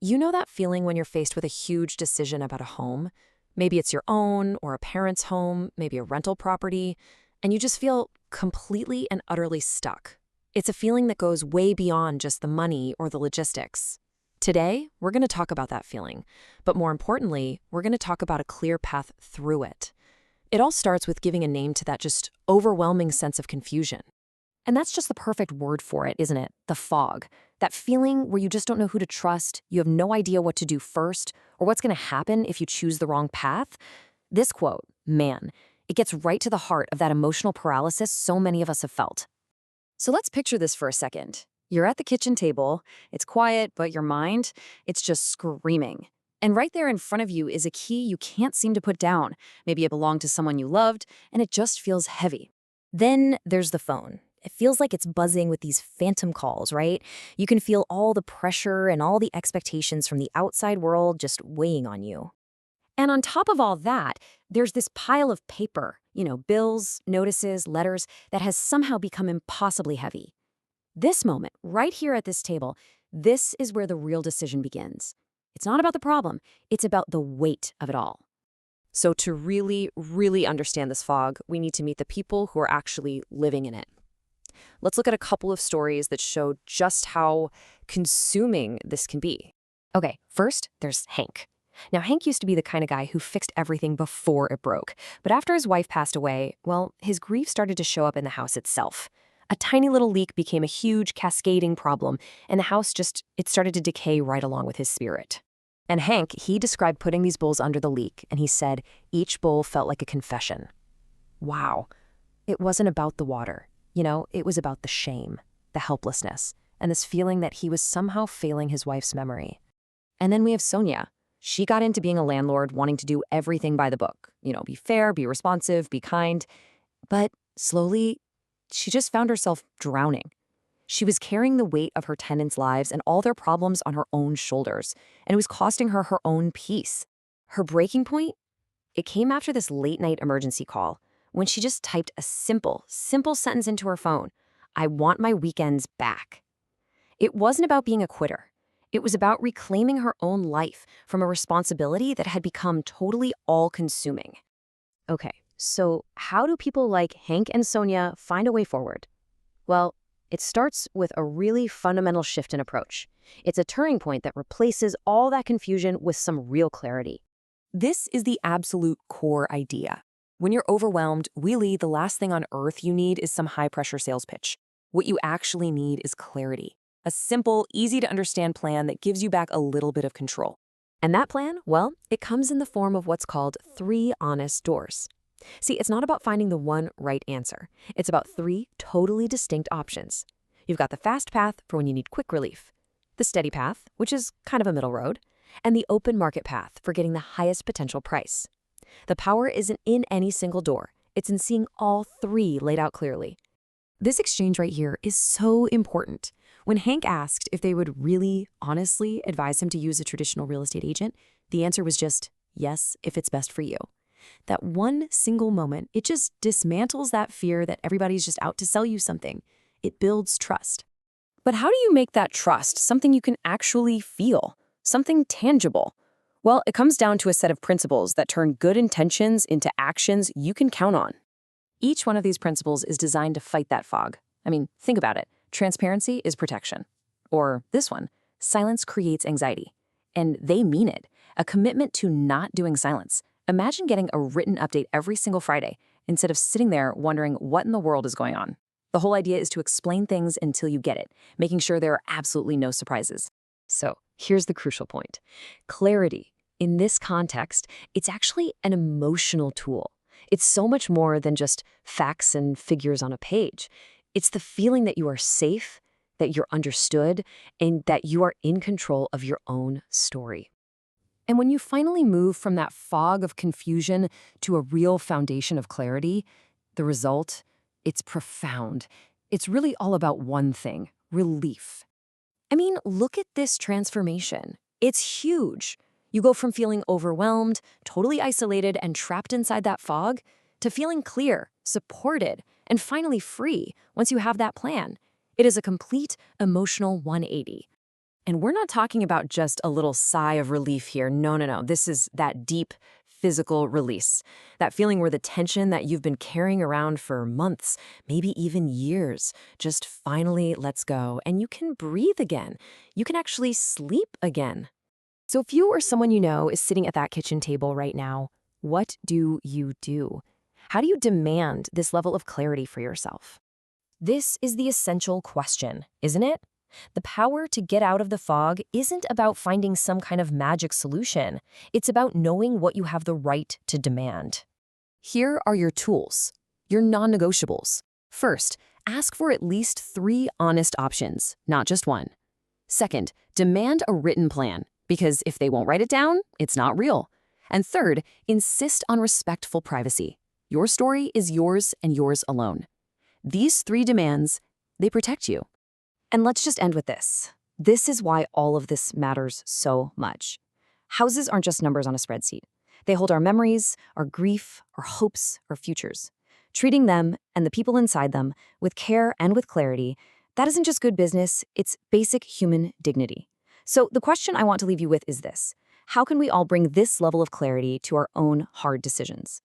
You know that feeling when you're faced with a huge decision about a home? Maybe it's your own or a parent's home, maybe a rental property, and you just feel completely and utterly stuck. It's a feeling that goes way beyond just the money or the logistics. Today, we're going to talk about that feeling, but more importantly, we're going to talk about a clear path through it. It all starts with giving a name to that just overwhelming sense of confusion. And that's just the perfect word for it, isn't it? The fog. That feeling where you just don't know who to trust, you have no idea what to do first, or what's going to happen if you choose the wrong path. This quote, man, it gets right to the heart of that emotional paralysis so many of us have felt. So let's picture this for a second. You're at the kitchen table, it's quiet, but your mind, it's just screaming. And right there in front of you is a key you can't seem to put down. Maybe it belonged to someone you loved, and it just feels heavy. Then there's the phone. It feels like it's buzzing with these phantom calls, right? You can feel all the pressure and all the expectations from the outside world just weighing on you. And on top of all that, there's this pile of paper, bills, notices, letters, that has somehow become impossibly heavy. This moment, right here at this table, this is where the real decision begins. It's not about the problem, it's about the weight of it all. So to really, really understand this fog, we need to meet the people who are actually living in it. Let's look at a couple of stories that show just how consuming this can be. Okay, first, there's Hank. Now, Hank used to be the kind of guy who fixed everything before it broke. But after his wife passed away, well, his grief started to show up in the house itself. A tiny little leak became a huge, cascading problem, and the house it started to decay right along with his spirit. And Hank, he described putting these bowls under the leak, and he said each bowl felt like a confession. Wow. It wasn't about the water. It was about the shame, the helplessness, and this feeling that he was somehow failing his wife's memory. And then we have Sonia. She got into being a landlord, wanting to do everything by the book. Be fair, be responsive, be kind. But slowly, she just found herself drowning. She was carrying the weight of her tenants' lives and all their problems on her own shoulders, and it was costing her her own peace. Her breaking point? It came after this late-night emergency call, when she just typed a simple sentence into her phone. I want my weekends back. It wasn't about being a quitter. It was about reclaiming her own life from a responsibility that had become totally all-consuming. Okay, so how do people like Hank and Sonia find a way forward? Well, it starts with a really fundamental shift in approach. It's a turning point that replaces all that confusion with some real clarity. This is the absolute core idea. When you're overwhelmed, really, the last thing on earth you need is some high-pressure sales pitch. What you actually need is clarity. A simple, easy-to-understand plan that gives you back a little bit of control. And that plan, well, it comes in the form of what's called 3 honest doors. See, it's not about finding the one right answer. It's about 3 totally distinct options. You've got the fast path for when you need quick relief, the steady path, which is kind of a middle road, and the open market path for getting the highest potential price. The power isn't in any single door. It's in seeing all 3 laid out clearly. This exchange right here is so important. When Hank asked if they would really, honestly advise him to use a traditional real estate agent, the answer was just yes, if it's best for you. That one single moment, it just dismantles that fear that everybody's just out to sell you something. It builds trust. But how do you make that trust something you can actually feel, something tangible? Well, it comes down to a set of principles that turn good intentions into actions you can count on. Each one of these principles is designed to fight that fog. I mean, think about it. Transparency is protection. Or this one, silence creates anxiety. And they mean it. A commitment to not doing silence. Imagine getting a written update every single Friday instead of sitting there wondering what in the world is going on. The whole idea is to explain things until you get it, making sure there are absolutely no surprises. So here's the crucial point. Clarity. In this context, it's actually an emotional tool. It's so much more than just facts and figures on a page. It's the feeling that you are safe, that you're understood, and that you are in control of your own story. And when you finally move from that fog of confusion to a real foundation of clarity, the result, it's profound. It's really all about one thing, relief. I mean, look at this transformation. It's huge. You go from feeling overwhelmed, totally isolated, and trapped inside that fog, to feeling clear, supported, and finally free once you have that plan. It is a complete emotional 180. And we're not talking about just a little sigh of relief here. No, no, no. This is that deep physical release. That feeling where the tension that you've been carrying around for months, maybe even years, just finally lets go and you can breathe again. You can actually sleep again. So if you or someone you know is sitting at that kitchen table right now, what do you do? How do you demand this level of clarity for yourself? This is the essential question, isn't it? The power to get out of the fog isn't about finding some kind of magic solution. It's about knowing what you have the right to demand. Here are your tools, your non-negotiables. First, ask for at least 3 honest options, not just one. Second, demand a written plan, because if they won't write it down, it's not real. And third, insist on respectful privacy. Your story is yours and yours alone. These 3 demands, they protect you. And let's just end with this. This is why all of this matters so much. Houses aren't just numbers on a spreadsheet. They hold our memories, our grief, our hopes, our futures. Treating them and the people inside them with care and with clarity, that isn't just good business, it's basic human dignity. So the question I want to leave you with is this: how can we all bring this level of clarity to our own hard decisions?